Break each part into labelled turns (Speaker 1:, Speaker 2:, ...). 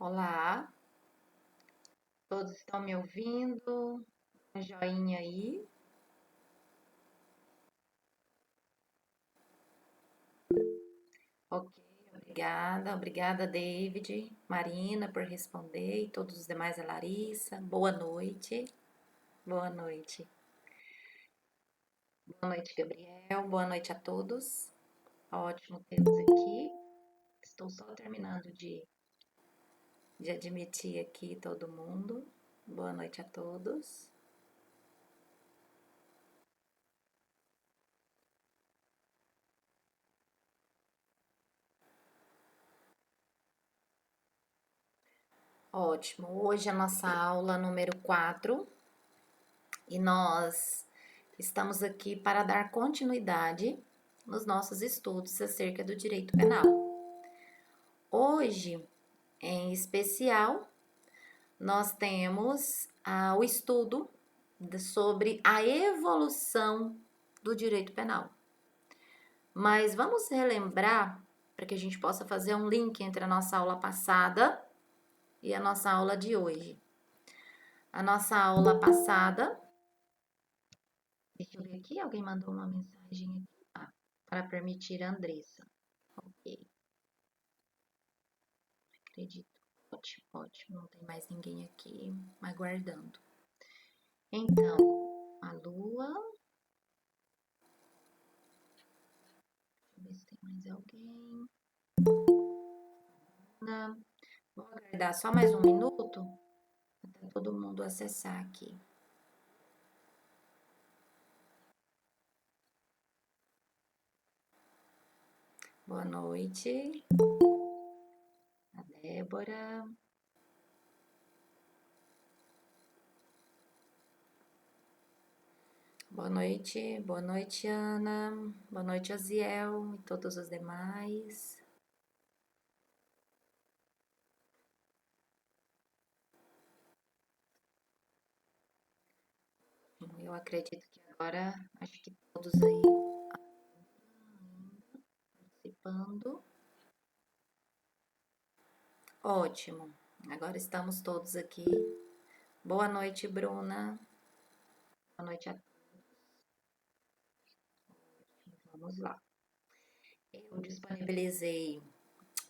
Speaker 1: Olá, todos estão me ouvindo? Um joinha aí. Ok, obrigada, David, Marina, por responder e todos os demais, a Larissa. Boa noite, boa noite, Gabriel, boa noite a todos. Ótimo tê-los aqui. Estou só terminando de admitir aqui todo mundo. Boa noite a todos. Ótimo, hoje a nossa aula número 4 e nós estamos aqui para dar continuidade nos nossos estudos acerca do direito penal. Hoje, em especial, nós temos o estudo sobre a evolução do direito penal. Mas vamos relembrar, para que a gente possa fazer um link entre a nossa aula passada e a nossa aula de hoje. A nossa aula passada. Deixa eu ver aqui, alguém mandou uma mensagem aqui. Para permitir a Andressa. Ok, acredito. Ótimo, ótimo. Não tem mais ninguém aqui aguardando. Então, a Lua. Deixa eu ver se tem mais alguém. Não. Vou aguardar só mais um minuto até todo mundo acessar aqui. Boa noite. A Débora. Boa noite, Ana. Boa noite, Aziel e todos os demais. Eu acredito que agora, acho que todos aí participando. Ótimo. Agora estamos todos aqui. Boa noite, Bruna. Boa noite a todos. Vamos lá. Eu disponibilizei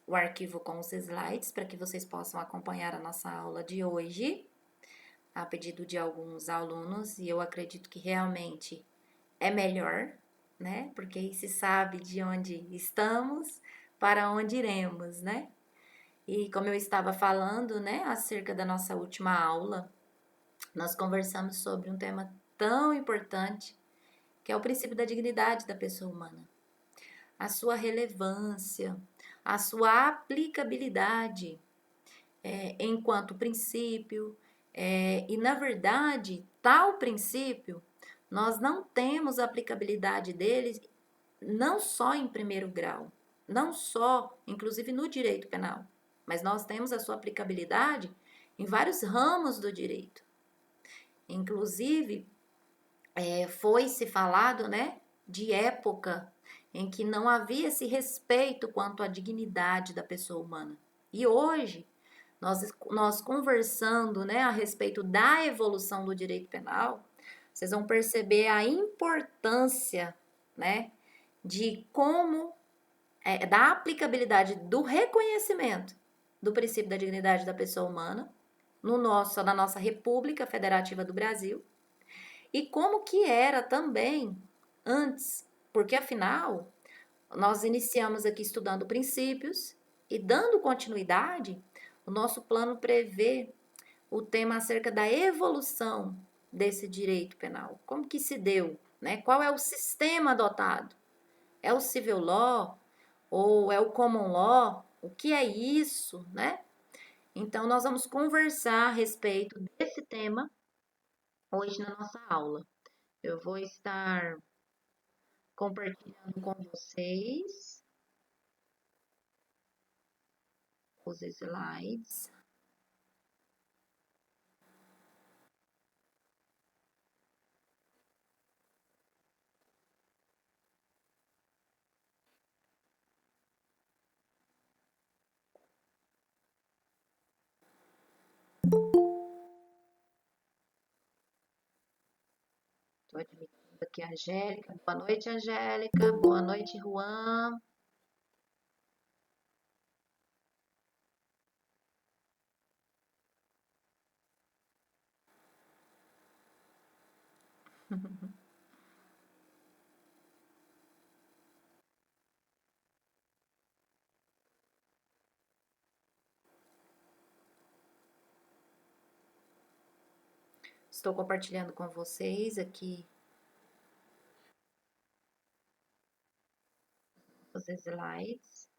Speaker 1: o arquivo com os slides para que vocês possam acompanhar a nossa aula de hoje, a pedido de alguns alunos, e eu acredito que realmente é melhor, né? Porque aí se sabe de onde estamos, para onde iremos, né? E como eu estava falando, né, acerca da nossa última aula, nós conversamos sobre um tema tão importante, que é o princípio da dignidade da pessoa humana, a sua relevância, a sua aplicabilidade enquanto princípio, e na verdade, tal princípio, nós não temos aplicabilidade dele não só em primeiro grau, não só, inclusive no direito penal, mas nós temos a sua aplicabilidade em vários ramos do direito. Inclusive, foi se falado, né, de época em que não havia esse respeito quanto à dignidade da pessoa humana. E hoje, nós conversando, né, a respeito da evolução do direito penal, vocês vão perceber a importância, né, de como, da aplicabilidade do reconhecimento do princípio da dignidade da pessoa humana na nossa República Federativa do Brasil, e como que era também antes, porque afinal nós iniciamos aqui estudando princípios e dando continuidade, o nosso plano prevê o tema acerca da evolução desse direito penal. Como que se deu, né? Qual é o sistema adotado? É o civil law ou é o common law? O que é isso, né? Então nós vamos conversar a respeito desse tema hoje na nossa aula. Eu vou estar compartilhando com vocês os slides. Estou admitindo aqui a Angélica. Boa noite, Angélica. Boa noite, Juan. Estou compartilhando com vocês aqui os slides.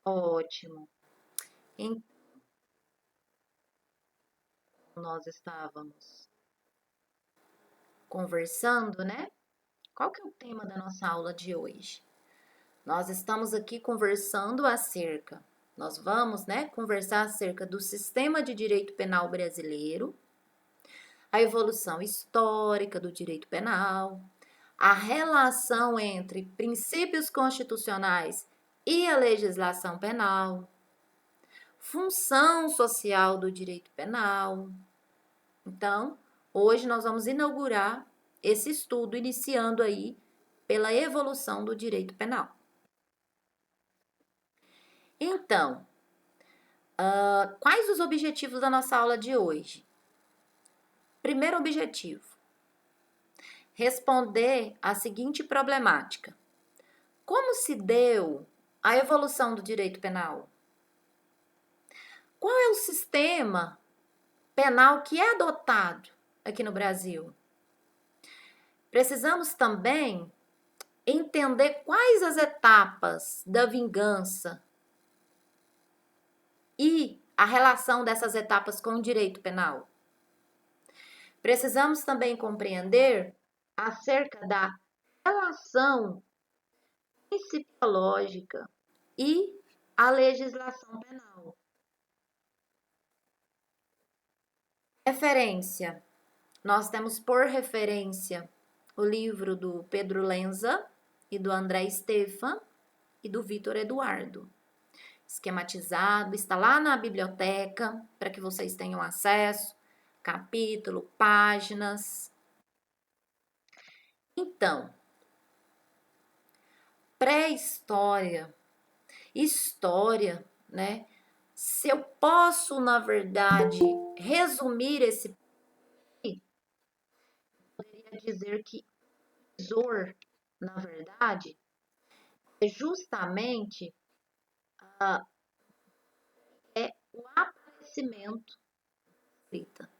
Speaker 1: Ótimo. Então, nós estávamos conversando, né? Qual que é o tema da nossa aula de hoje? Nós estamos aqui conversando acerca, nós vamos, né, conversar acerca do sistema de direito penal brasileiro, a evolução histórica do direito penal, a relação entre princípios constitucionais e a legislação penal, função social do direito penal. Então, hoje nós vamos inaugurar esse estudo, iniciando aí pela evolução do direito penal. Então, quais os objetivos da nossa aula de hoje? Primeiro objetivo: responder à seguinte problemática: como se deu a evolução do direito penal? Qual é o sistema penal que é adotado aqui no Brasil? Precisamos também entender quais as etapas da vingança e a relação dessas etapas com o direito penal. Precisamos também compreender acerca da relação principiológica e a legislação penal. Referência. Nós temos por referência o livro do Pedro Lenza e do André Stefan e do Vitor Eduardo. Esquematizado, está lá na biblioteca para que vocês tenham acesso, capítulo, páginas. Então, pré-história, história, né? Se eu posso, na verdade, resumir esse, poderia dizer que o visor, na verdade, é justamente o aparecimento da escrita.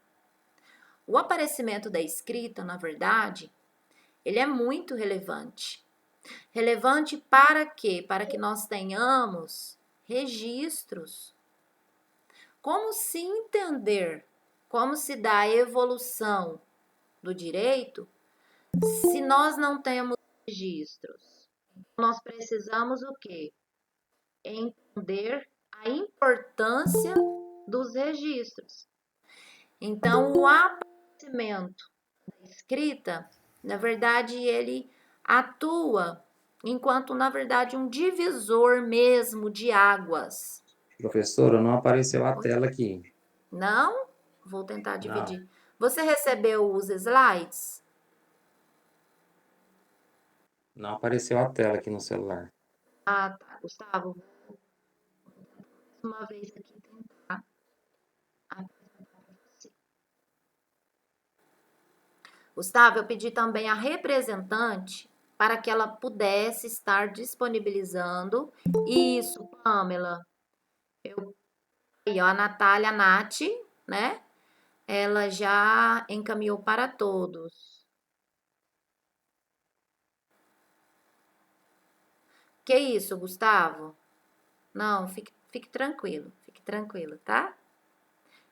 Speaker 1: O aparecimento da escrita, na verdade, ele é muito relevante. Relevante para quê? Para que nós tenhamos registros. Como se entender, como se dá a evolução do direito se nós não temos registros? Nós precisamos o quê? Entender a importância dos registros. Então, o aparecimento da escrita, na verdade, ele atua enquanto, na verdade, um divisor mesmo de águas.
Speaker 2: Professora, não apareceu a tela aqui.
Speaker 1: Não? Vou tentar dividir. Não. Você recebeu os slides?
Speaker 2: Não apareceu a tela aqui no celular.
Speaker 1: Ah, tá. Gustavo, vou uma vez aqui tentar apresentar para você. Gustavo, eu pedi também a representante para que ela pudesse estar disponibilizando. Isso, Pamela. Aí, ó, a Natália, a Nath, né? Ela já encaminhou para todos. Que isso, Gustavo? Não, fique tranquilo, tá?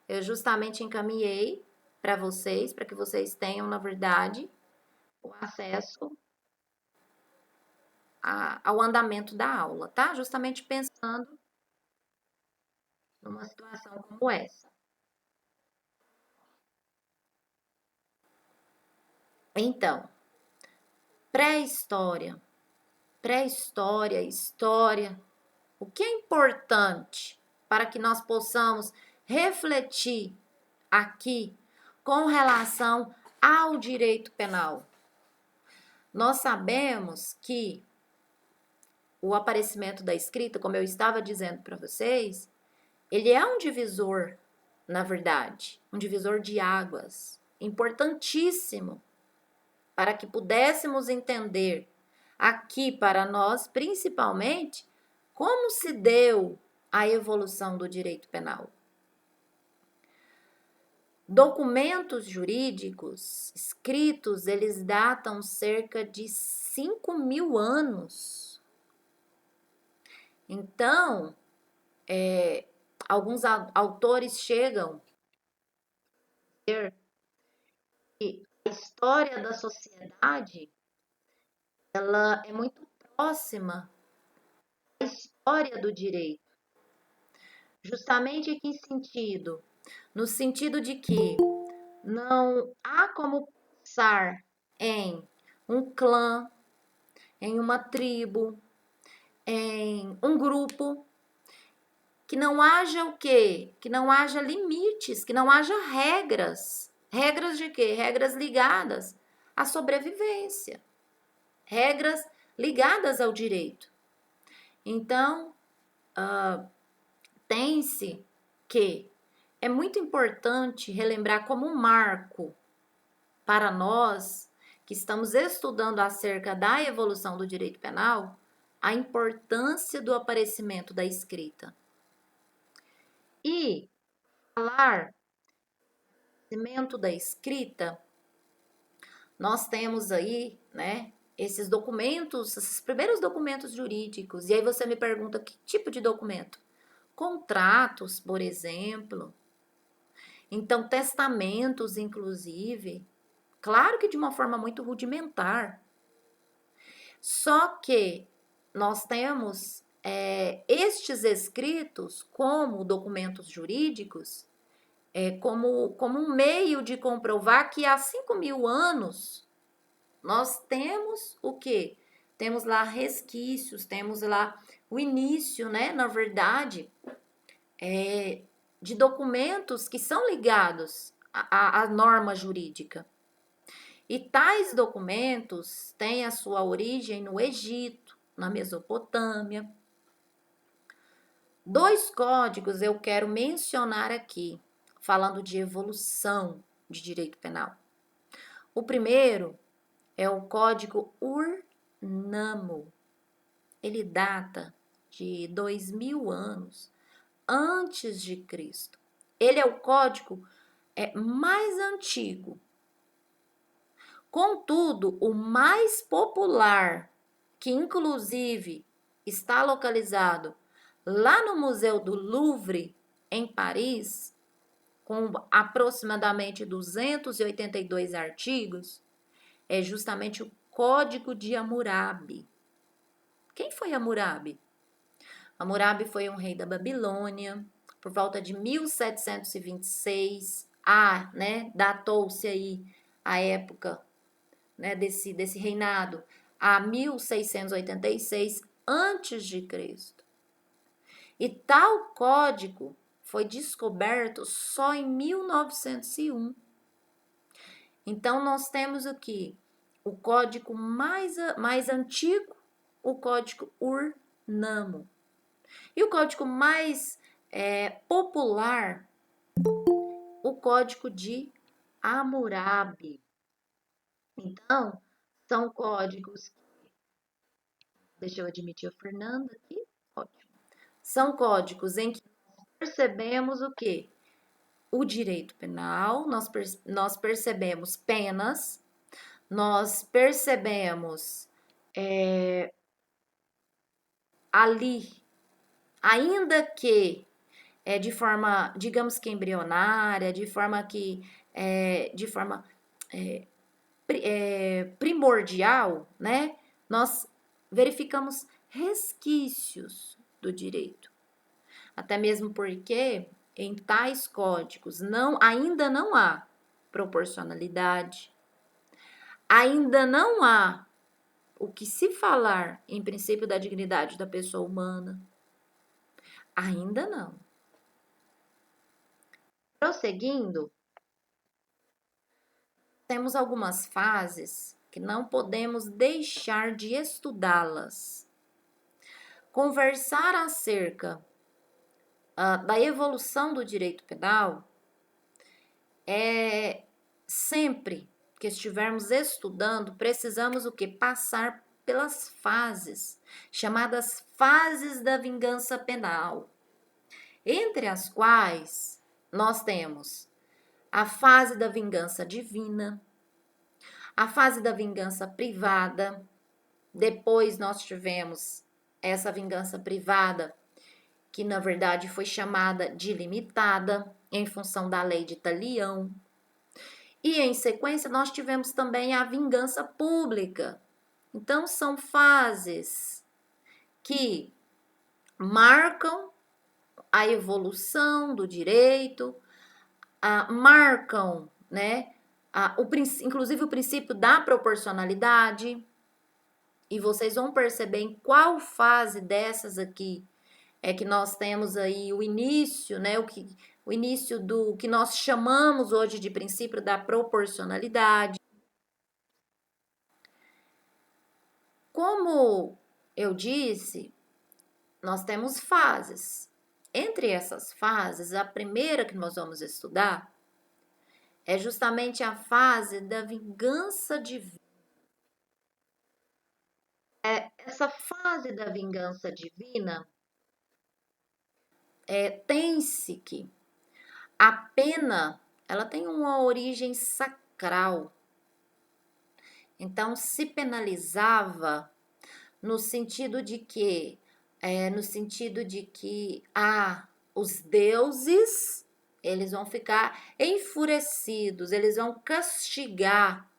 Speaker 1: Eu justamente encaminhei para vocês, para que vocês tenham, na verdade, o acesso ao andamento da aula, tá? Justamente pensando numa situação como essa. Então, pré-história, história. O que é importante para que nós possamos refletir aqui com relação ao direito penal. Nós sabemos que o aparecimento da escrita, como eu estava dizendo para vocês, ele é um divisor, na verdade, um divisor de águas, importantíssimo para que pudéssemos entender aqui para nós, principalmente, como se deu a evolução do direito penal. Documentos jurídicos escritos, eles datam cerca de 5.000 anos. Então, alguns autores chegam a dizer que a história da sociedade ela é muito próxima à história do direito. Justamente em que sentido? No sentido de que não há como pensar em um clã, em uma tribo, em um grupo, que não haja o quê? Que não haja limites, que não haja regras. Regras de quê? Regras ligadas à sobrevivência. Regras ligadas ao direito. Então, tem-se que é muito importante relembrar como um marco para nós que estamos estudando acerca da evolução do direito penal, a importância do aparecimento da escrita. E falar do aparecimento da escrita, nós temos aí, né, esses documentos, esses primeiros documentos jurídicos. E aí você me pergunta que tipo de documento? Contratos, por exemplo. Então, testamentos, inclusive. Claro que de uma forma muito rudimentar. Só que nós temos estes escritos como documentos jurídicos, como um meio de comprovar que há 5.000 anos nós temos o quê? Temos lá resquícios, temos lá o início, né? Na verdade, de documentos que são ligados à norma jurídica. E tais documentos têm a sua origem no Egito, na Mesopotâmia. 2 códigos eu quero mencionar aqui, falando de evolução de direito penal. O primeiro é o Código Ur-Nammu. Ele data de 2.000 anos antes de Cristo. Ele é o código mais antigo. Contudo, o mais popular, que inclusive está localizado lá no Museu do Louvre, em Paris, com aproximadamente 282 artigos, é justamente o Código de Hammurabi. Quem foi Hammurabi? Hammurabi foi um rei da Babilônia, por volta de 1726, datou-se aí a época, né, desse reinado, a 1686 antes de Cristo. E tal código foi descoberto só em 1901. Então, nós temos aqui o código mais antigo, o código Ur-Nammu. E o código mais popular, o código de Hammurabi. Então, são códigos. Deixa eu admitir a Fernanda aqui. Ótimo. São códigos em que percebemos o quê? O direito penal, nós percebemos penas, nós percebemos ali, ainda que de forma, digamos que embrionária, de forma primordial, né? Nós verificamos resquícios do direito. Até mesmo porque em tais códigos ainda não há proporcionalidade, ainda não há o que se falar em princípio da dignidade da pessoa humana. Ainda não. Prosseguindo, temos algumas fases que não podemos deixar de estudá-las. Conversar acerca da evolução do direito penal sempre que estivermos estudando, precisamos o que? Passar pelas fases, chamadas fases da vingança penal, entre as quais nós temos a fase da vingança divina, a fase da vingança privada, depois nós tivemos essa vingança privada, que na verdade foi chamada de limitada, em função da lei de Talião. E em sequência nós tivemos também a vingança pública. Então são fases que marcam a evolução do direito, marcam, né, inclusive o princípio da proporcionalidade. E vocês vão perceber em qual fase dessas aqui é que nós temos aí o início, né, o início do que nós chamamos hoje de princípio da proporcionalidade. Como eu disse, nós temos fases. Entre essas fases, a primeira que nós vamos estudar é justamente a fase da vingança divina. Essa fase da vingança divina tem-se que a pena, ela tem uma origem sacral. Então, se penalizava no sentido de que os deuses, eles vão ficar enfurecidos, eles vão castigar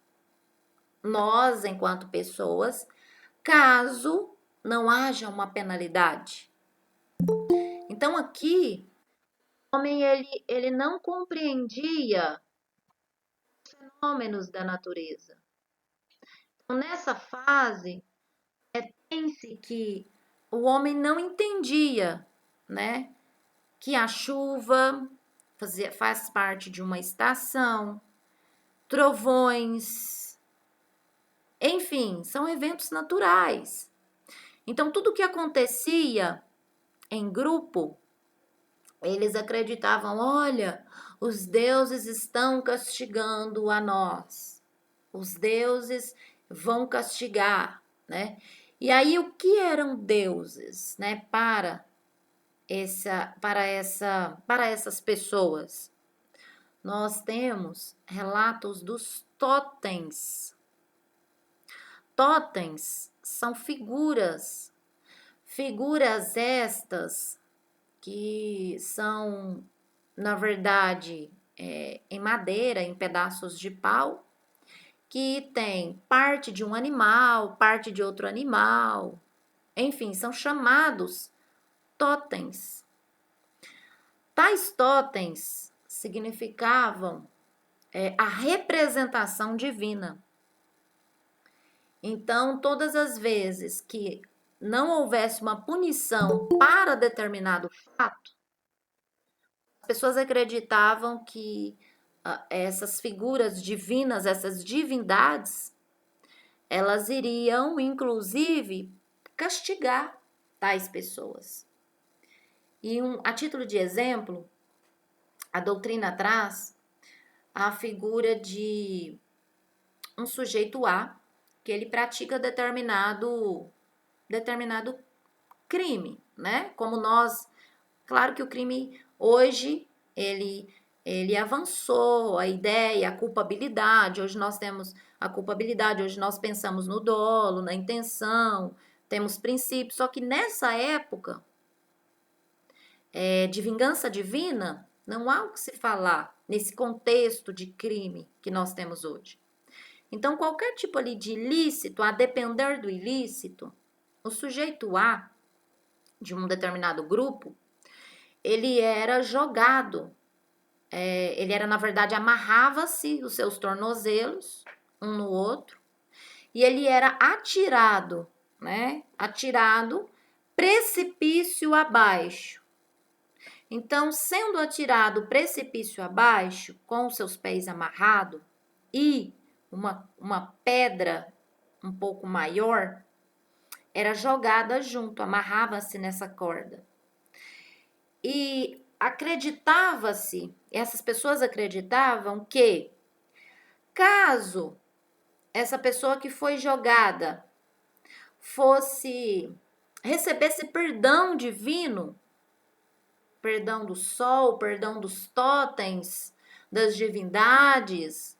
Speaker 1: nós, enquanto pessoas, caso não haja uma penalidade. Então, aqui, o homem, ele não compreendia os fenômenos da natureza. Então, nessa fase, tem-se que o homem não entendia, né, que a chuva faz parte de uma estação, trovões, enfim, são eventos naturais. Então, tudo que acontecia em grupo, eles acreditavam, olha, os deuses estão castigando a nós. Os deuses vão castigar, né? E aí, o que eram deuses, né, para essas pessoas? Nós temos relatos dos totens. Totens são figuras estas que são, na verdade, em madeira, em pedaços de pau, que tem parte de um animal, parte de outro animal, enfim, são chamados totens. Tais totens significavam a representação divina. Então, todas as vezes que não houvesse uma punição para determinado fato, as pessoas acreditavam que essas figuras divinas, essas divindades, elas iriam, inclusive, castigar tais pessoas. E a título de exemplo, a doutrina traz a figura de um sujeito A, que ele pratica determinado crime, né? Como nós, claro que o crime hoje, ele avançou, a ideia, a culpabilidade, hoje nós temos a culpabilidade, hoje nós pensamos no dolo, na intenção, temos princípios, só que nessa época de vingança divina, não há o que se falar nesse contexto de crime que nós temos hoje. Então, qualquer tipo ali de ilícito, a depender do ilícito, o sujeito A, de um determinado grupo, ele era jogado, ele era, na verdade, amarrava-se os seus tornozelos, um no outro, e ele era atirado, né? Atirado precipício abaixo. Então, sendo atirado precipício abaixo, com os seus pés amarrados e uma pedra um pouco maior era jogada junto, amarrava-se nessa corda. E acreditava-se, essas pessoas acreditavam que caso essa pessoa que foi jogada recebesse perdão divino, perdão do sol, perdão dos totens, das divindades,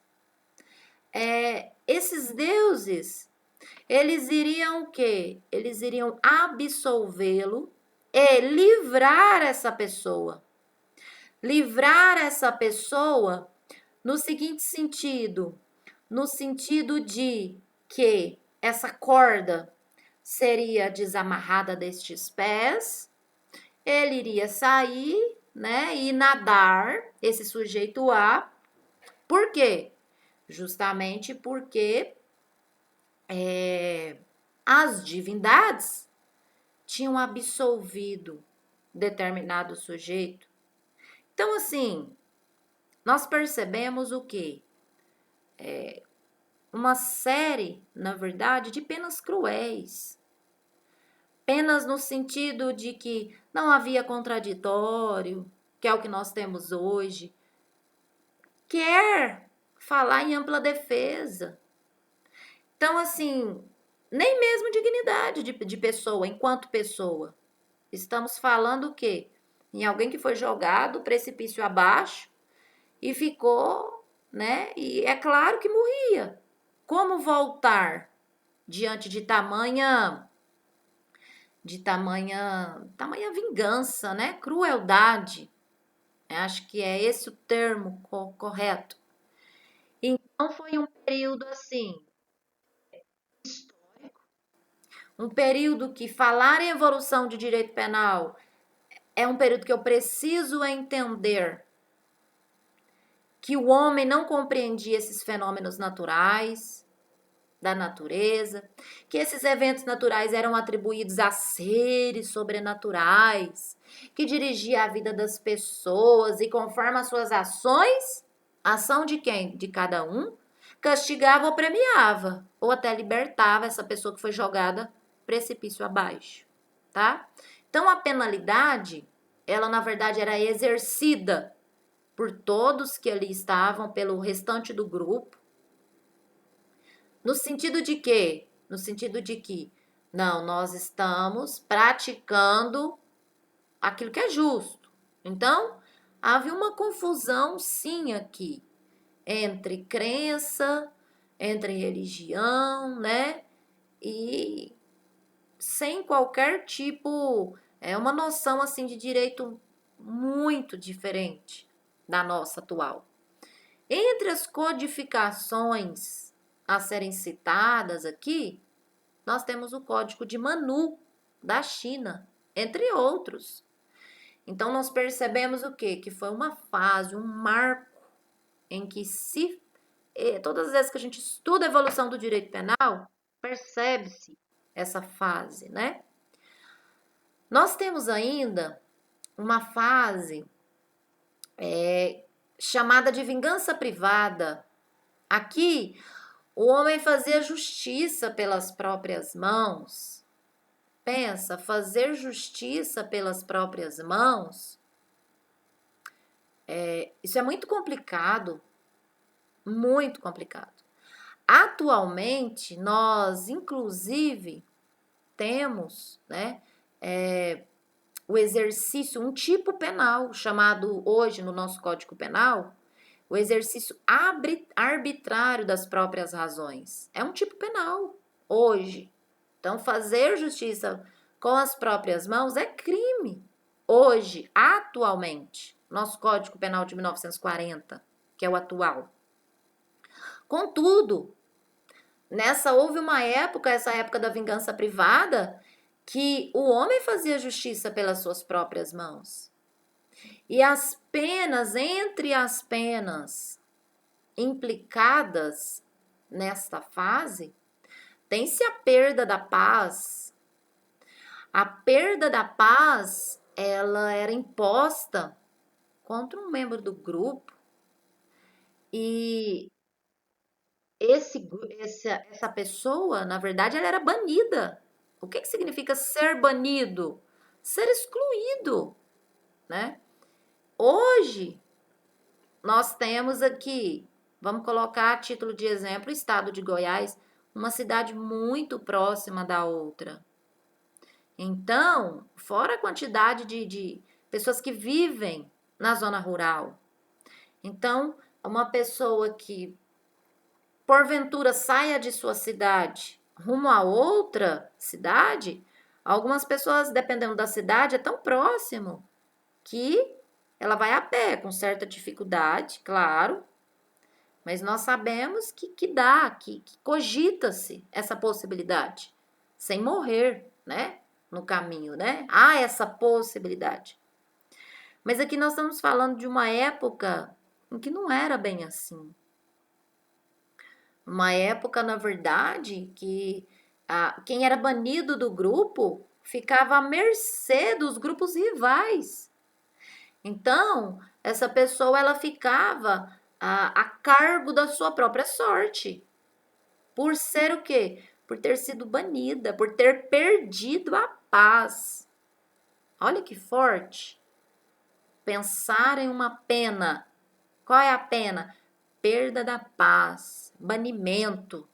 Speaker 1: esses deuses, eles iriam o quê? Eles iriam absolvê-lo e livrar essa pessoa. Livrar essa pessoa no seguinte sentido, no sentido de que essa corda seria desamarrada destes pés, ele iria sair, né, e nadar, esse sujeito A. Por quê? Justamente porque as divindades tinham absolvido determinado sujeito. Então, assim, nós percebemos o quê? Uma série, na verdade, de penas cruéis. Penas no sentido de que não havia contraditório, que é o que nós temos hoje. Quer falar em ampla defesa. Então, assim, nem mesmo dignidade de pessoa, enquanto pessoa. Estamos falando o quê? Em alguém que foi jogado precipício abaixo e ficou, né? E é claro que morria. Como voltar diante de tamanha vingança, né? Crueldade. Eu acho que é esse o termo correto. Então foi um período assim, um período que falar em evolução de direito penal é um período que eu preciso entender que o homem não compreendia esses fenômenos naturais, da natureza, que esses eventos naturais eram atribuídos a seres sobrenaturais, que dirigia a vida das pessoas e conforme as suas ações, a ação de quem? De cada um, castigava ou premiava, ou até libertava essa pessoa que foi jogada precipício abaixo, tá? Então a penalidade, ela na verdade era exercida por todos que ali estavam, pelo restante do grupo, no sentido de quê? No sentido de que, não, nós estamos praticando aquilo que é justo. Então, havia uma confusão, sim, aqui, entre crença, entre religião, né? E sem qualquer tipo, uma noção, assim, de direito muito diferente da nossa atual. Entre as codificações a serem citadas aqui, nós temos o Código de Manu, da China, entre outros. Então, nós percebemos o quê? Que foi uma fase, um marco, em que todas as vezes que a gente estuda a evolução do direito penal, percebe-se essa fase, né? Nós temos ainda uma fase chamada de vingança privada. Aqui, o homem fazia justiça pelas próprias mãos. Pensa, fazer justiça pelas próprias mãos, isso é muito complicado, muito complicado. Atualmente, nós, inclusive, temos, né, o exercício, um tipo penal, chamado hoje no nosso Código Penal, o exercício arbitrário das próprias razões. É um tipo penal, hoje. Então, fazer justiça com as próprias mãos é crime. Hoje, atualmente, nosso Código Penal de 1940, que é o atual. Contudo, houve uma época, essa época da vingança privada, que o homem fazia justiça pelas suas próprias mãos. E as penas, entre as penas implicadas nesta fase, tem-se a perda da paz. A perda da paz, ela era imposta contra um membro do grupo e essa pessoa, na verdade, ela era banida. O que significa ser banido? Ser excluído, né? Hoje, nós temos aqui, vamos colocar a título de exemplo, o estado de Goiás, uma cidade muito próxima da outra. Então, fora a quantidade de pessoas que vivem na zona rural. Então, uma pessoa que porventura saia de sua cidade rumo a outra cidade, algumas pessoas, dependendo da cidade, é tão próximo que ela vai a pé, com certa dificuldade, claro, mas nós sabemos que dá, que cogita-se essa possibilidade, sem morrer, né? No caminho, né? Há essa possibilidade. Mas aqui nós estamos falando de uma época em que não era bem assim. Uma época, na verdade, que quem era banido do grupo ficava à mercê dos grupos rivais. Então, essa pessoa ela ficava a cargo da sua própria sorte. Por ser o quê? Por ter sido banida, por ter perdido a paz. Olha que forte. Pensar em uma pena. Qual é a pena? Perda da paz, banimento.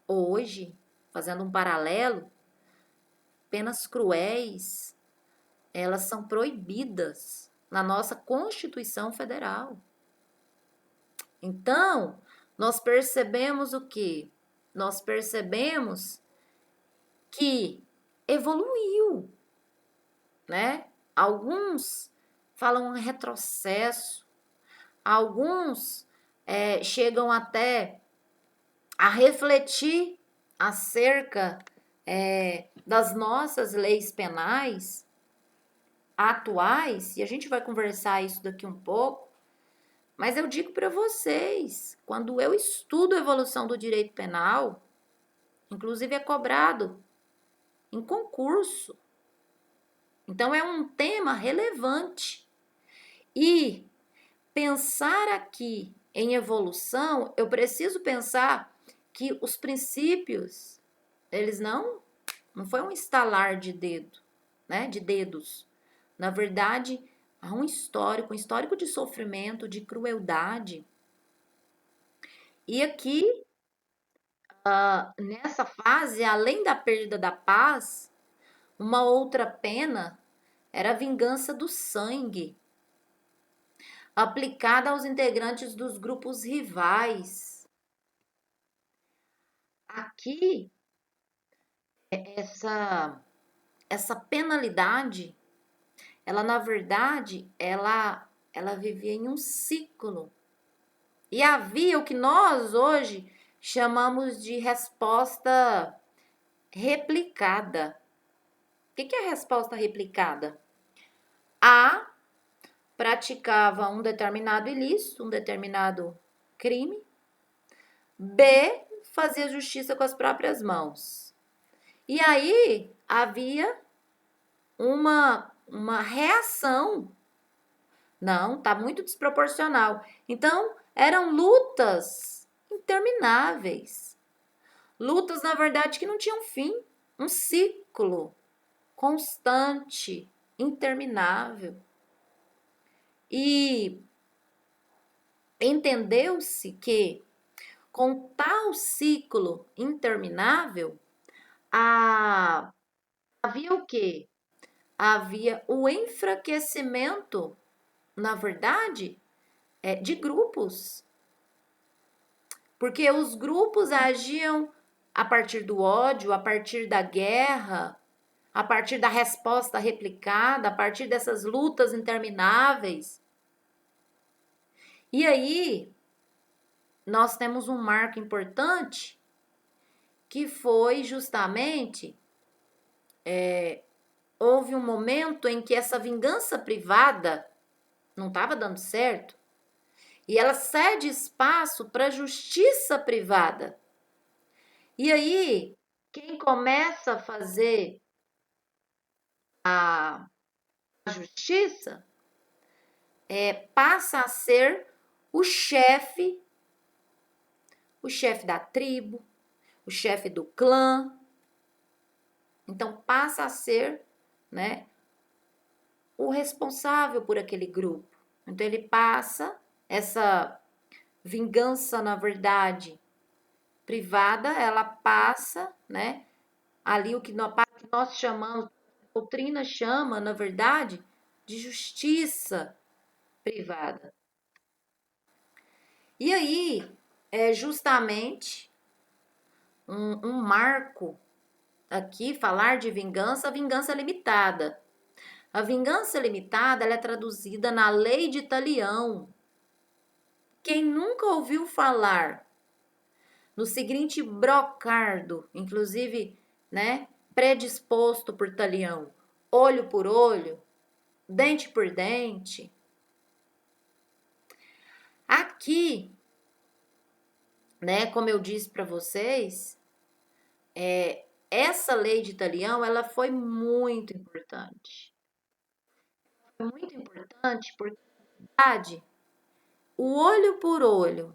Speaker 1: Hoje, fazendo um paralelo, penas cruéis, elas são proibidas na nossa Constituição Federal. Então, nós percebemos o quê? Nós percebemos que evoluiu, né? Alguns falam em retrocesso, alguns chegam até a refletir acerca das nossas leis penais atuais, e a gente vai conversar isso daqui um pouco, mas eu digo para vocês, quando eu estudo a evolução do direito penal, inclusive é cobrado em concurso. Então é um tema relevante. E pensar aqui em evolução, eu preciso pensar que os princípios, eles não foi um estalar de dedo, né, de dedos. Na verdade, há um histórico de sofrimento, de crueldade. E aqui, nessa fase, além da perda da paz, uma outra pena era a vingança do sangue, aplicada aos integrantes dos grupos rivais. Aqui, essa penalidade, ela na verdade, ela vivia em um ciclo. E havia o que nós hoje chamamos de resposta replicada. O que é resposta replicada? A praticava um determinado ilícito, um determinado crime. B fazia justiça com as próprias mãos. E aí havia uma reação. Não, tá muito desproporcional. Então, eram lutas intermináveis. Lutas, na verdade, que não tinham fim. Um ciclo constante, interminável. E entendeu-se que, com tal ciclo interminável, havia o quê? Havia o enfraquecimento, na verdade, de grupos. Porque os grupos agiam a partir do ódio, a partir da guerra, a partir da resposta replicada, a partir dessas lutas intermináveis. E aí, nós temos um marco importante que foi justamente houve um momento em que essa vingança privada não estava dando certo e ela cede espaço para a justiça privada. E aí, quem começa a fazer a justiça passa a ser o chefe o chefe da tribo, o chefe do clã. Então passa a ser, né, o responsável por aquele grupo. Então ele passa essa vingança, na verdade, privada, ela passa, né, ali o que nós chamamos, a doutrina chama, na verdade, de justiça privada. E aí é justamente um marco aqui falar de vingança, a vingança limitada. A vingança limitada ela é traduzida na lei de Talião. Quem nunca ouviu falar no seguinte brocardo, inclusive, né, predisposto por Talião, olho por olho, dente por dente. Aqui, né, como eu disse para vocês, essa lei de Talião, ela foi muito importante. Foi muito importante porque, na verdade, o olho por olho,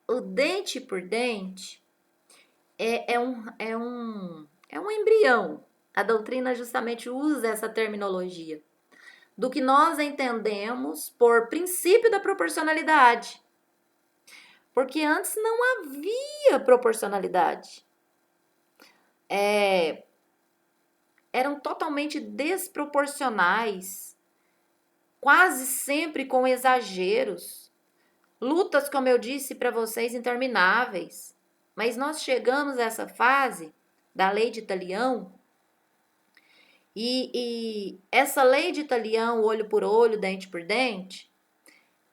Speaker 1: o dente por dente, é um embrião. A doutrina justamente usa essa terminologia do que nós entendemos por princípio da proporcionalidade. Porque antes não havia proporcionalidade. Eram totalmente desproporcionais, quase sempre com exageros. Lutas, como eu disse para vocês, intermináveis. Mas nós chegamos a essa fase da lei de Talião e essa lei de Talião, olho por olho, dente por dente,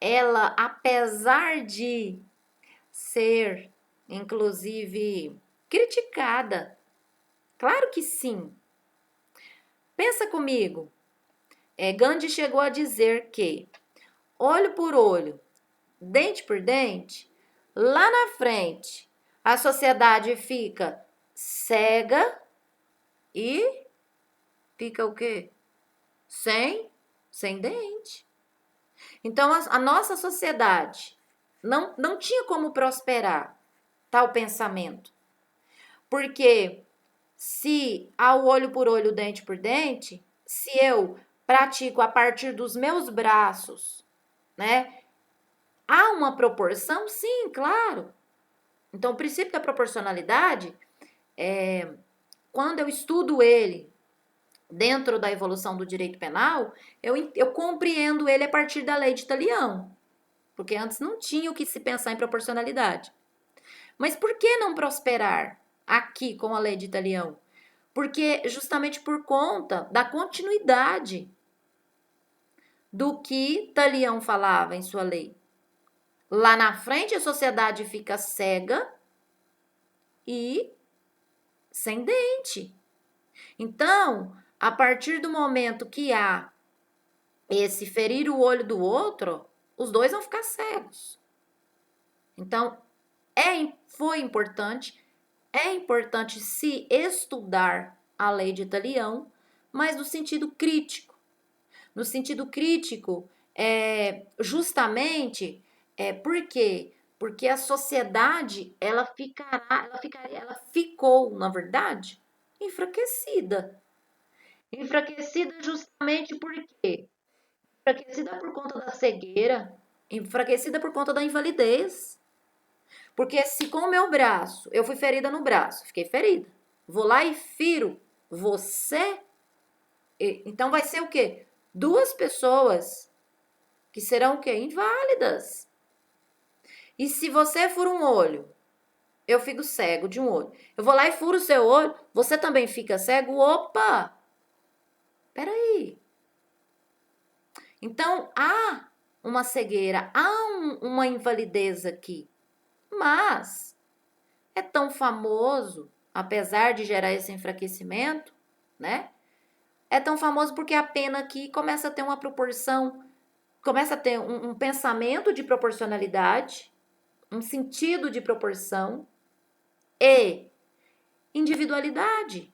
Speaker 1: ela, apesar de ser, inclusive, criticada, claro que sim. Pensa comigo, Gandhi chegou a dizer que olho por olho, dente por dente, lá na frente a sociedade fica cega e fica o quê? Sem dente. Então a nossa sociedade não tinha como prosperar tal pensamento. Porque se ao olho por olho, dente por dente, se eu pratico a partir dos meus braços, né? Há uma proporção? Sim, claro. Então, o princípio da proporcionalidade, quando eu estudo ele dentro da evolução do direito penal, eu compreendo ele a partir da lei de Talião. Porque antes não tinha o que se pensar em proporcionalidade. Mas por que não prosperar aqui com a lei de Talião? Porque justamente por conta da continuidade do que Talião falava em sua lei. Lá na frente a sociedade fica cega e sem dente. Então, a partir do momento que há esse ferir o olho do outro, os dois vão ficar cegos. Então, foi importante, é importante se estudar a lei de Talião, mas no sentido crítico. No sentido crítico, justamente, por quê? Porque a sociedade, ela ficou, na verdade, enfraquecida. Enfraquecida justamente por quê? Enfraquecida por conta da cegueira, enfraquecida por conta da invalidez. Porque se com o meu braço, eu fui ferida no braço, fiquei ferida. Vou lá e firo você, então vai ser o quê? Duas pessoas que serão o quê? Inválidas. E se você fura um olho, eu fico cego de um olho. Eu vou lá e furo o seu olho, você também fica cego? Opa! Peraí. Então, há uma cegueira, há uma invalidez aqui. Mas é tão famoso, apesar de gerar esse enfraquecimento, né? É tão famoso porque a pena aqui começa a ter uma proporção, começa a ter um pensamento de proporcionalidade, um sentido de proporção e individualidade.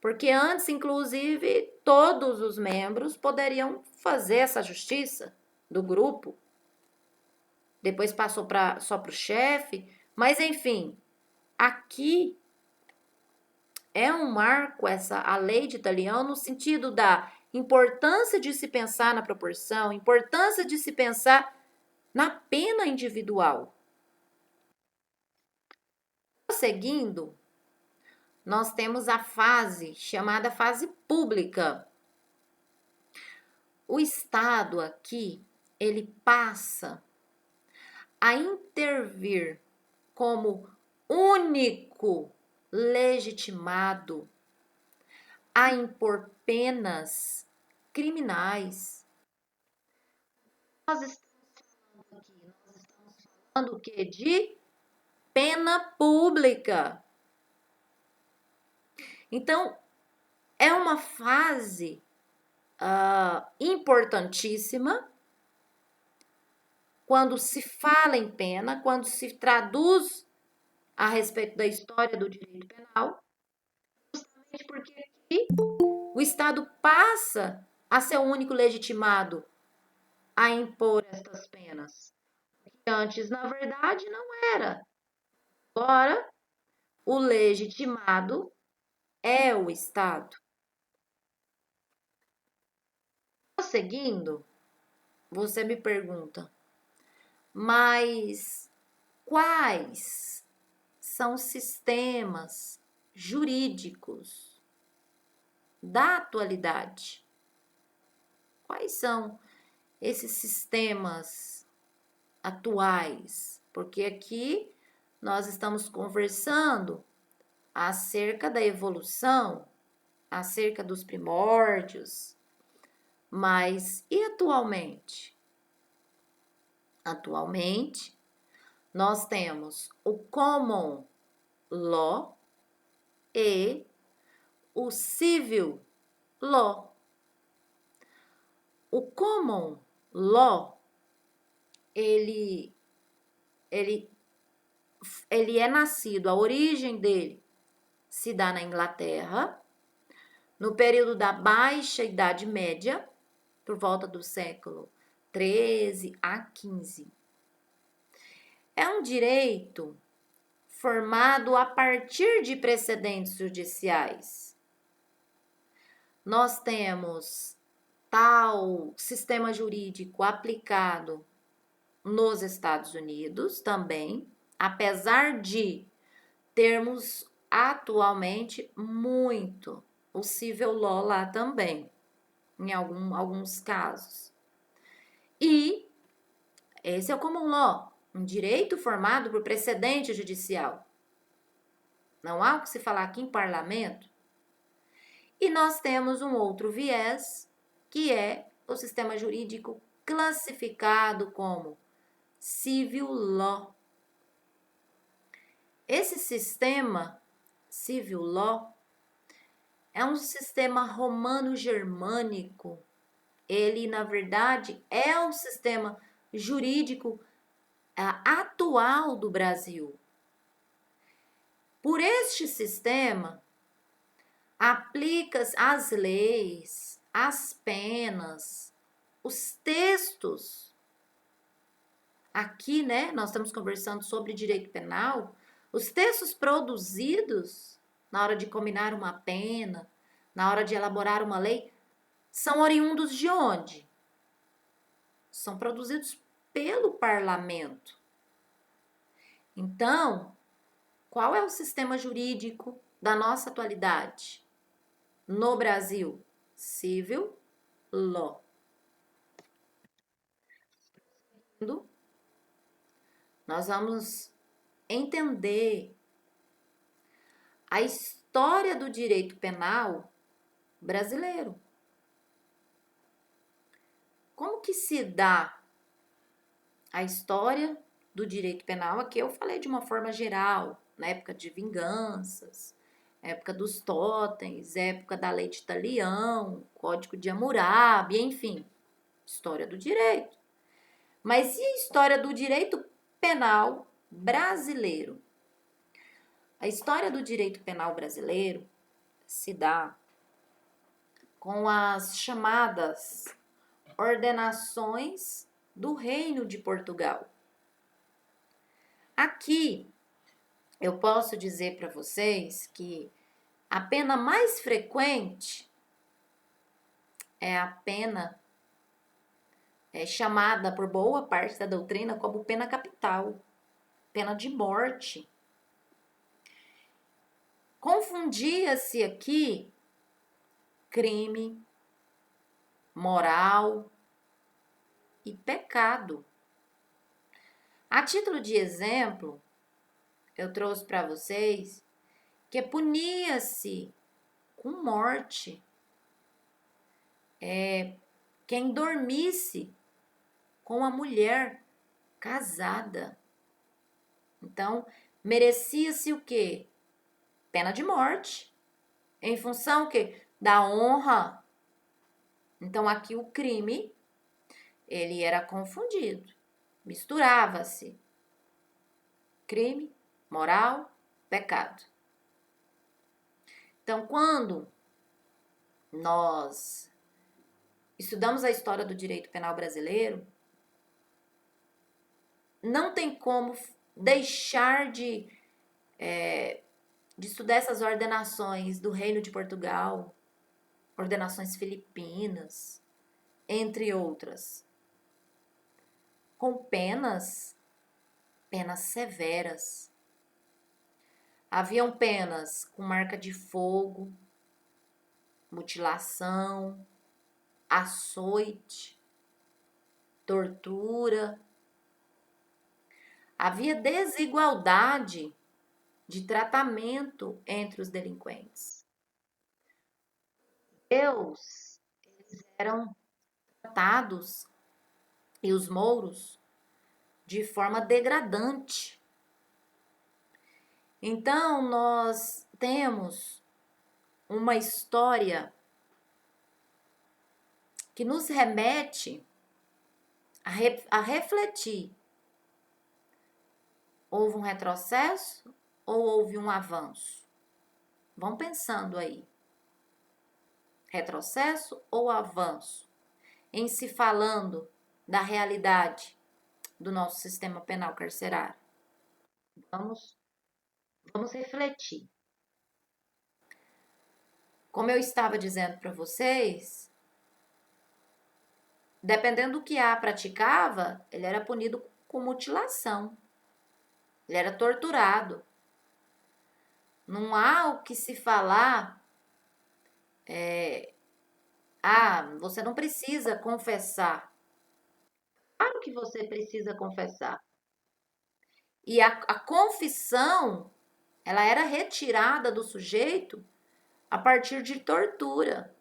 Speaker 1: Porque antes, inclusive, todos os membros poderiam fazer essa justiça do grupo. depois passou só para o chefe, mas enfim, aqui é um marco a lei de Italião no sentido da importância de se pensar na proporção, importância de se pensar na pena individual. Seguindo, nós temos a fase chamada fase pública. O Estado aqui, ele passa a intervir como único legitimado a impor penas criminais. Nós estamos falando o quê? De pena pública. Então, é uma fase importantíssima quando se fala em pena, quando se traduz a respeito da história do direito penal, justamente porque aqui o Estado passa a ser o único legitimado a impor estas penas. Que antes, na verdade, não era. Agora, o legitimado é o Estado. Seguindo, você me pergunta, mas quais são os sistemas jurídicos da atualidade? Quais são esses sistemas atuais? Porque aqui nós estamos conversando acerca da evolução, acerca dos primórdios, mas e atualmente? Atualmente, nós temos o common law e o civil law. O common law, ele é nascido, a origem dele se dá na Inglaterra, no período da Baixa Idade Média, por volta do século 13 a 15. É um direito formado a partir de precedentes judiciais. Nós temos tal sistema jurídico aplicado nos Estados Unidos também, apesar de termos atualmente muito o civil law lá também, em alguns casos. E esse é o common law, um direito formado por precedente judicial. Não há o que se falar aqui em parlamento. E nós temos um outro viés, que é o sistema jurídico classificado como civil law. Esse sistema civil law é um sistema romano-germânico. Ele, na verdade, é o sistema jurídico atual do Brasil. Por este sistema, aplica as leis, as penas, os textos. Aqui, né, nós estamos conversando sobre direito penal. Os textos produzidos na hora de combinar uma pena, na hora de elaborar uma lei, são oriundos de onde? São produzidos pelo parlamento. Então, qual é o sistema jurídico da nossa atualidade? No Brasil, civil law. Nós vamos entender a história do direito penal brasileiro. Como que se dá a história do direito penal? Aqui eu falei de uma forma geral, na época de vinganças, época dos totens, época da lei de Italião, Código de Hammurabi, enfim, história do direito. Mas e a história do direito penal brasileiro? A história do direito penal brasileiro se dá com as chamadas ordenações do Reino de Portugal. Aqui eu posso dizer para vocês que a pena mais frequente é a pena chamada por boa parte da doutrina como pena capital, pena de morte. Confundia-se aqui crime, moral e pecado. A título de exemplo, eu trouxe para vocês que punia-se com morte quem dormisse com a mulher casada. Então, merecia-se o quê? Pena de morte. Em função o quê? Da honra. Então, aqui o crime, ele era confundido. Misturava-se crime, moral, pecado. Então, quando nós estudamos a história do direito penal brasileiro, não tem como deixar de estudar essas ordenações do Reino de Portugal, ordenações filipinas, entre outras, com penas severas. Haviam penas com marca de fogo, mutilação, açoite, tortura. Havia desigualdade de tratamento entre os delinquentes. Eles eram tratados, e os mouros, de forma degradante. Então, nós temos uma história que nos remete a refletir. Houve um retrocesso ou houve um avanço? Vão pensando aí. Retrocesso ou avanço? Em se falando da realidade do nosso sistema penal carcerário. Vamos refletir. Como eu estava dizendo para vocês, dependendo do que A praticava, ele era punido com mutilação. Ele era torturado. Não há o que se falar. Você não precisa confessar. Claro que você precisa confessar. E a confissão, ela era retirada do sujeito a partir de tortura.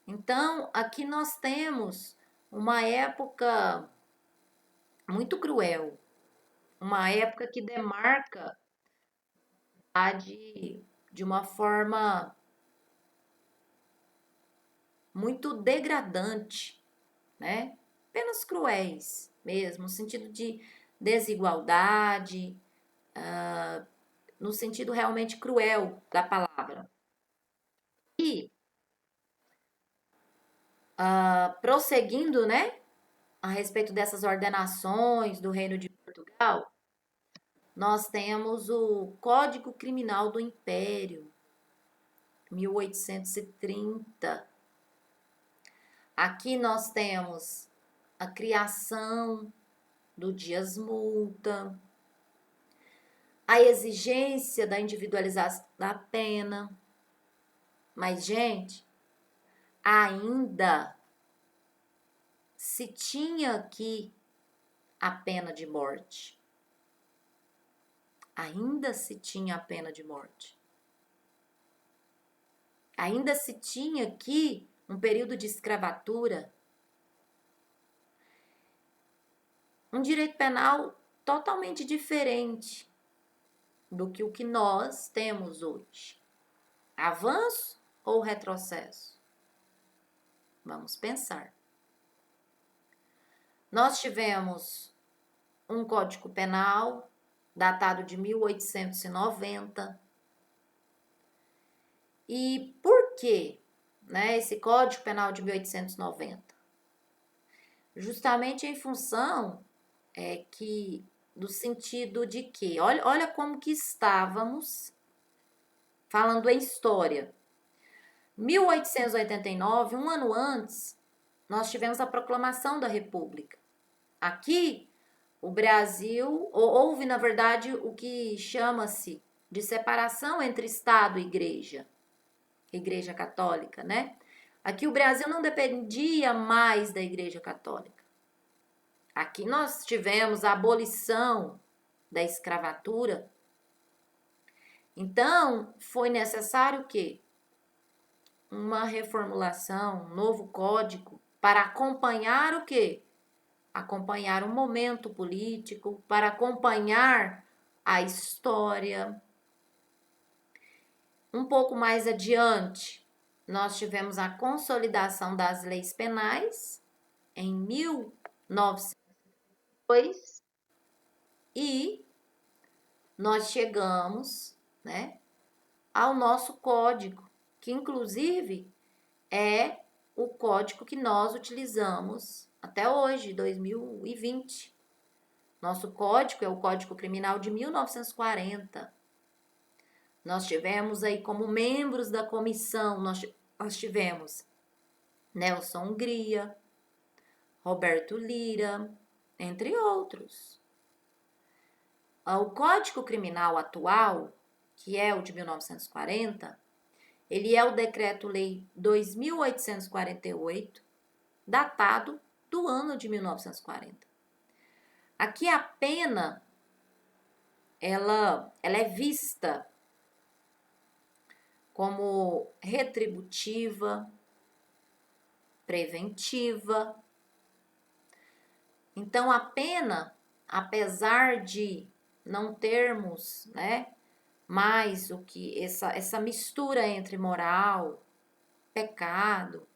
Speaker 1: Então, aqui nós temos uma época muito cruel, uma época que demarca de uma forma muito degradante, né? Penas cruéis mesmo, no sentido de desigualdade, no sentido realmente cruel da palavra. E, prosseguindo, né, a respeito dessas ordenações do Reino de Portugal, nós temos o Código Criminal do Império, 1830. Aqui nós temos a criação do dias multa, a exigência da individualização da pena. Mas, gente, ainda se tinha aqui a pena de morte. Ainda se tinha a pena de morte. Ainda se tinha aqui um período de escravatura. Um direito penal totalmente diferente do que o que nós temos hoje. Avanço ou retrocesso? Vamos pensar. Nós tivemos um Código Penal datado de 1890. E por quê, né, esse Código Penal de 1890? Justamente em função que do sentido de que, olha como que estávamos falando em história. 1889, um ano antes, nós tivemos a proclamação da República. Aqui, o Brasil, houve, na verdade, o que chama-se de separação entre Estado e Igreja, Igreja Católica, né? Aqui o Brasil não dependia mais da Igreja Católica. Aqui nós tivemos a abolição da escravatura. Então, foi necessário o quê? Uma reformulação, um novo código para acompanhar o quê? Acompanhar o momento político, para acompanhar a história. Um pouco mais adiante, nós tivemos a consolidação das leis penais em 1902 e nós chegamos, né, ao nosso código, que inclusive é o código que nós utilizamos até hoje, 2020. Nosso código é o Código Criminal de 1940. Nós tivemos aí como membros da comissão, nós tivemos Nelson Hungria, Roberto Lira, entre outros. O Código Criminal atual, que é o de 1940, ele é o Decreto-Lei 2.848, datado do ano de 1940. Aqui a pena, ela é vista como retributiva, preventiva. Então, a pena, apesar de não termos, né, mais o que essa mistura entre moral, pecado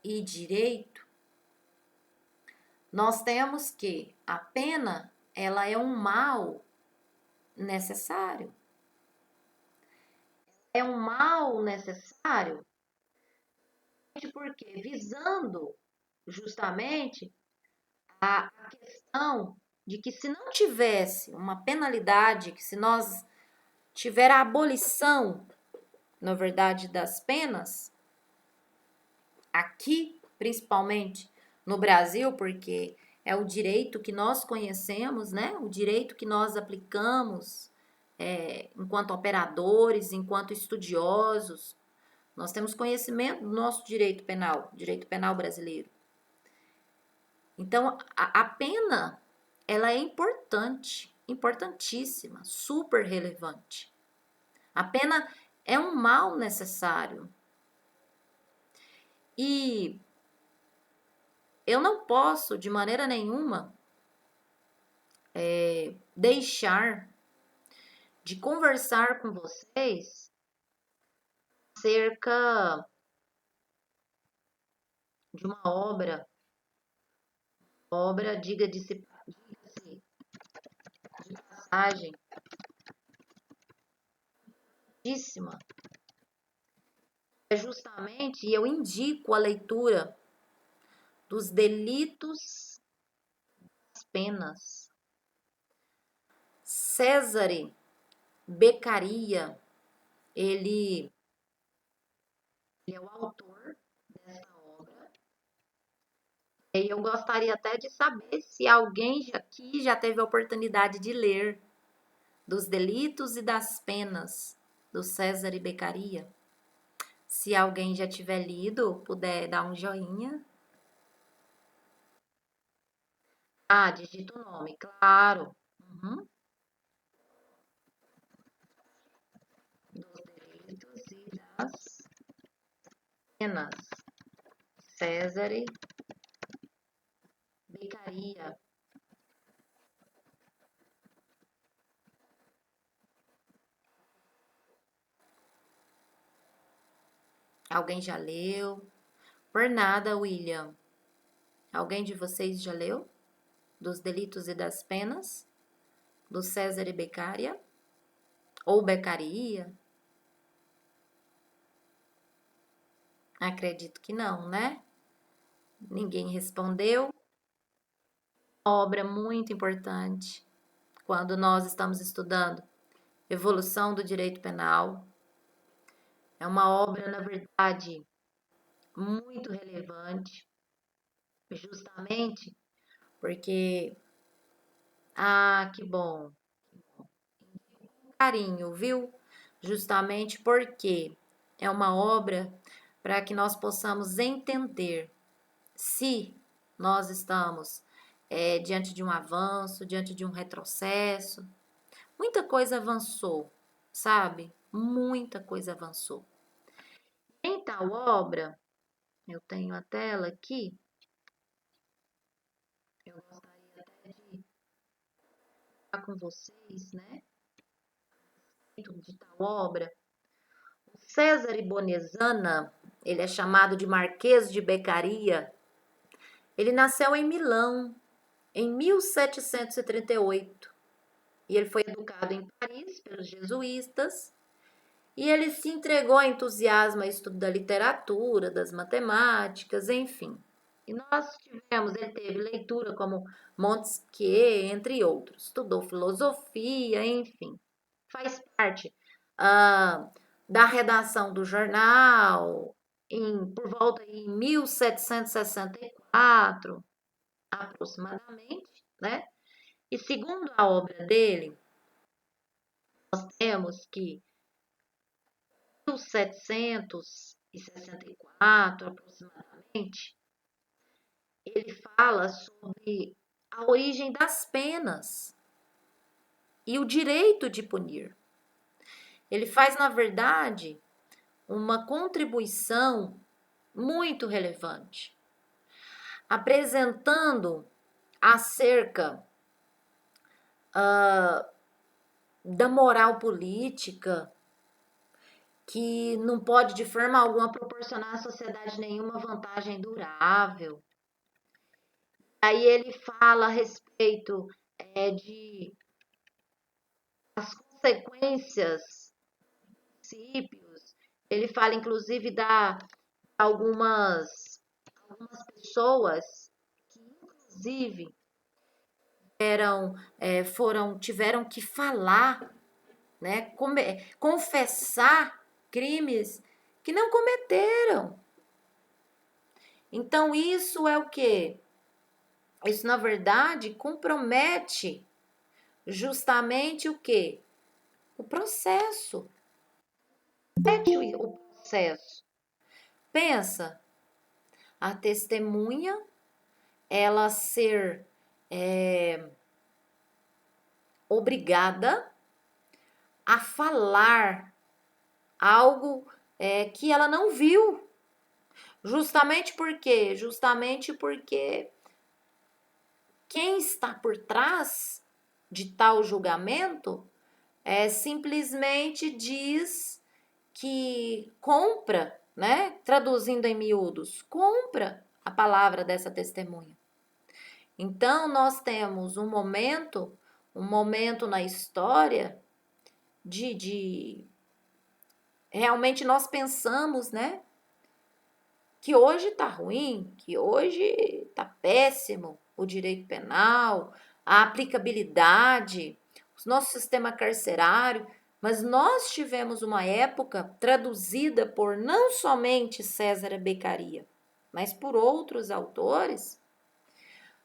Speaker 1: e direito, nós temos que a pena, ela é um mal necessário. É um mal necessário porque visando justamente a questão de que se não tivesse uma penalidade, que se nós tiver a abolição, na verdade, das penas, aqui, principalmente no Brasil, porque é o direito que nós conhecemos, né? O direito que nós aplicamos enquanto operadores, enquanto estudiosos. Nós temos conhecimento do nosso direito penal brasileiro. Então, a pena, ela é importante, importantíssima, super relevante. A pena é um mal necessário. E eu não posso, de maneira nenhuma, deixar de conversar com vocês acerca de uma obra, diga-se de passagem, importantíssima. É justamente, e eu indico a leitura dos Delitos das Penas. Cesare Beccaria, ele é o autor dessa obra. E eu gostaria até de saber se alguém aqui já teve a oportunidade de ler Dos Delitos e das Penas, do Cesare Beccaria. Se alguém já tiver lido, puder dar um joinha. Ah, digita o nome, claro. Uhum. Dos Delitos e das Penas, Cesare Beccaria. Alguém já leu? Por nada, William. Alguém de vocês já leu? Dos Delitos e das Penas, do Cesare Beccaria? Ou Beccaria? Acredito que não, né? Ninguém respondeu. obra muito importante quando nós estamos estudando evolução do direito penal. É uma obra, na verdade, muito relevante, justamente porque, que bom, carinho, viu? Justamente porque é uma obra para que nós possamos entender se nós estamos diante de um avanço, diante de um retrocesso. Muita coisa avançou, sabe? Muita coisa avançou. Em tal obra, eu tenho a tela aqui, eu gostaria até de falar com vocês, né? De tal obra. O Cesare Bonezana, ele é chamado de Marquês de Beccaria. Ele nasceu em Milão, em 1738. E ele foi educado em Paris pelos jesuítas. E ele se entregou ao entusiasmo ao estudo da literatura, das matemáticas, enfim. E ele teve leitura como Montesquieu, entre outros. Estudou filosofia, enfim. Faz parte da redação do jornal por volta de 1764, aproximadamente, né? E segundo a obra dele, nós temos que 1764, aproximadamente, ele fala sobre a origem das penas e o direito de punir. Ele faz, na verdade, uma contribuição muito relevante, apresentando acerca da moral política, que não pode de forma alguma proporcionar à sociedade nenhuma vantagem durável. Aí ele fala a respeito de as consequências, princípios. Ele fala inclusive da algumas pessoas que inclusive tiveram que falar, né, confessar crimes que não cometeram. Então isso é o quê? Isso, na verdade, compromete justamente o quê? O processo. Compromete o processo. Pensa, a testemunha, ela ser obrigada a falar algo que ela não viu. Justamente por quê? Justamente porque quem está por trás de tal julgamento simplesmente diz que compra, né? Traduzindo em miúdos, compra a palavra dessa testemunha. Então, nós temos um momento na história de realmente nós pensamos, né? Que hoje está ruim, que hoje está péssimo o direito penal, a aplicabilidade, o nosso sistema carcerário, mas nós tivemos uma época traduzida por não somente César Beccaria, mas por outros autores,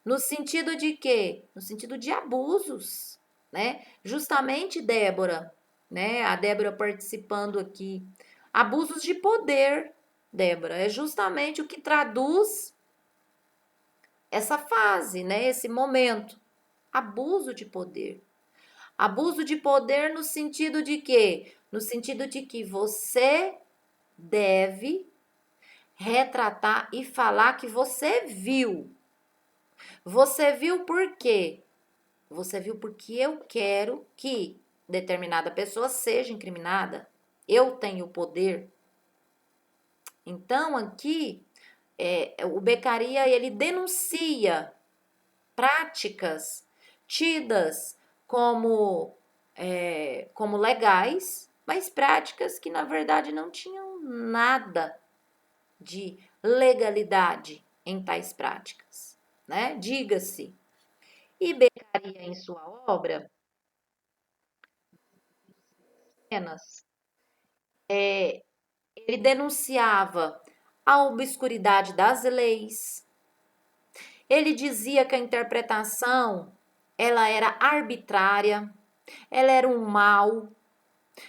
Speaker 1: no sentido de quê? No sentido de abusos, né? Justamente Débora, né? A Débora participando aqui. Abusos de poder, Débora, é justamente o que traduz essa fase, né? Esse momento. Abuso de poder. Abuso de poder no sentido de quê? No sentido de que você deve retratar e falar que você viu. Você viu por quê? Você viu porque eu quero que determinada pessoa seja incriminada. Eu tenho o poder. Então, aqui, o Beccaria, ele denuncia práticas tidas como legais, mas práticas que, na verdade, não tinham nada de legalidade em tais práticas, né? Diga-se E Beccaria, em sua obra, Cenas, ele denunciava a obscuridade das leis. Ele dizia que a interpretação ela era arbitrária, ela era um mal.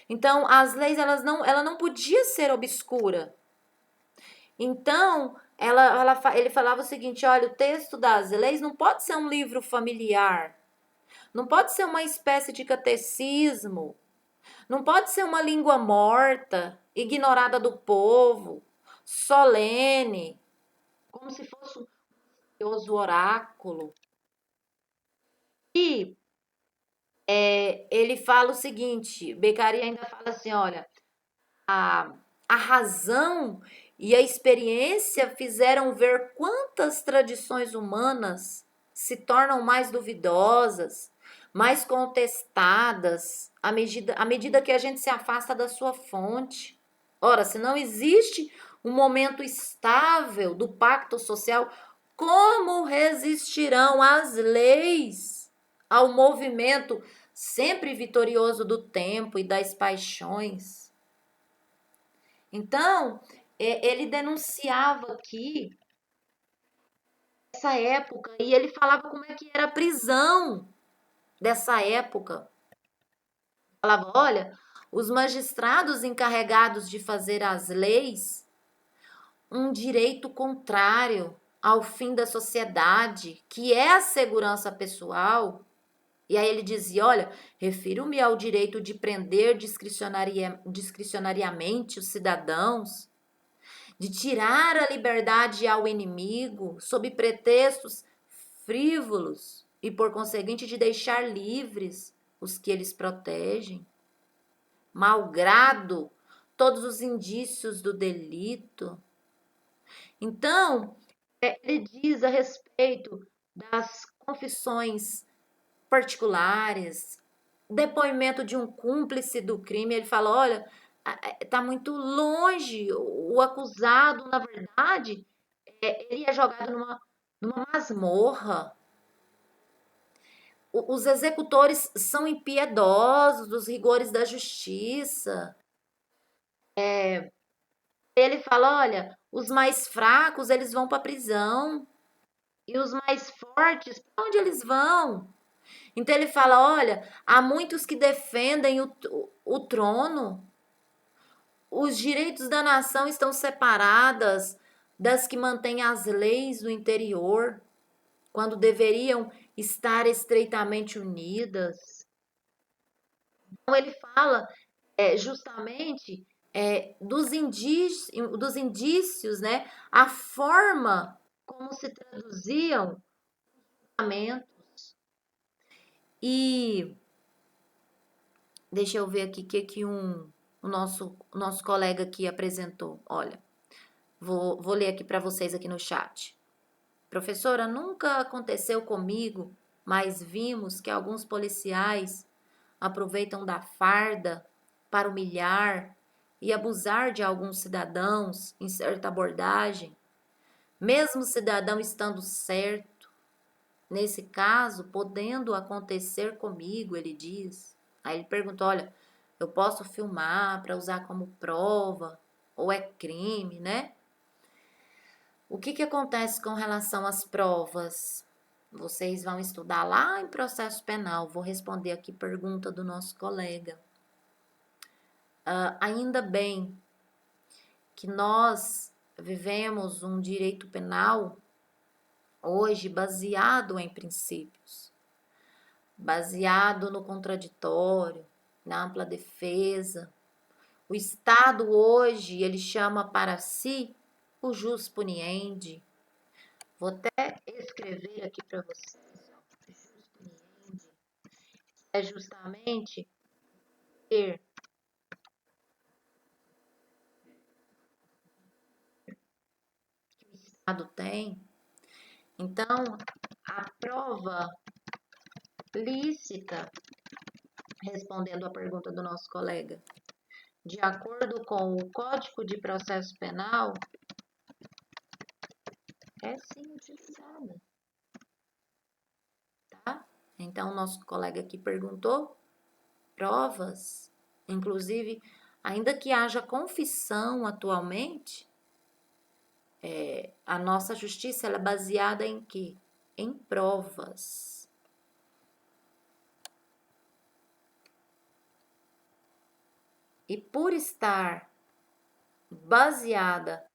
Speaker 1: Então, as leis ela não podia ser obscura. Então, ele falava o seguinte: olha, o texto das leis não pode ser um livro familiar, não pode ser uma espécie de catecismo, não pode ser uma língua morta, ignorada do povo, solene, como se fosse um grandioso oráculo. E ele fala o seguinte: Beccaria ainda fala assim: olha, a, a razão e a experiência fizeram ver quantas tradições humanas se tornam mais duvidosas, mais contestadas, à medida que a gente se afasta da sua fonte. Ora, se não existe um momento estável do pacto social, como resistirão as leis ao movimento sempre vitorioso do tempo e das paixões? Então, ele denunciava aqui essa época e ele falava como é que era a prisão dessa época. Falava, olha, os magistrados encarregados de fazer as leis, um direito contrário ao fim da sociedade, que é a segurança pessoal. E aí ele dizia, olha, refiro-me ao direito de prender discricionariamente os cidadãos, de tirar a liberdade ao inimigo sob pretextos frívolos e, por conseguinte, de deixar livres os que eles protegem, malgrado todos os indícios do delito. Então, ele diz a respeito das confissões particulares, depoimento de um cúmplice do crime, ele fala, olha, está muito longe, o acusado, na verdade, ele é jogado numa masmorra. Os executores são impiedosos dos rigores da justiça. Ele fala, olha, os mais fracos, eles vão para a prisão. E os mais fortes, para onde eles vão? Então ele fala, olha, há muitos que defendem o trono. Os direitos da nação estão separadas das que mantêm as leis do interior, quando deveriam estar estreitamente unidas. Então ele fala justamente dos indícios, né? A forma como se traduziam os fundamentos. E deixa eu ver aqui o que o nosso colega aqui apresentou. Olha, vou ler aqui para vocês aqui no chat. Professora, nunca aconteceu comigo, mas vimos que alguns policiais aproveitam da farda para humilhar e abusar de alguns cidadãos em certa abordagem, mesmo o cidadão estando certo. Nesse caso, podendo acontecer comigo, ele diz. Aí ele pergunta, olha, eu posso filmar para usar como prova ou é crime, né? O que acontece com relação às provas? Vocês vão estudar lá em processo penal. Vou responder aqui pergunta do nosso colega. Ainda bem que nós vivemos um direito penal hoje baseado em princípios, baseado no contraditório, na ampla defesa. O Estado hoje, ele chama para si o jus puniendi. Vou até escrever aqui para vocês. Jus puniendi é justamente ter que o Estado tem. Então, a prova lícita, respondendo à pergunta do nosso colega, de acordo com o Código de Processo Penal, é sim utilizada. Então, nosso colega aqui perguntou provas, inclusive, ainda que haja confissão atualmente, a nossa justiça ela é baseada em quê? Em provas. E por estar baseada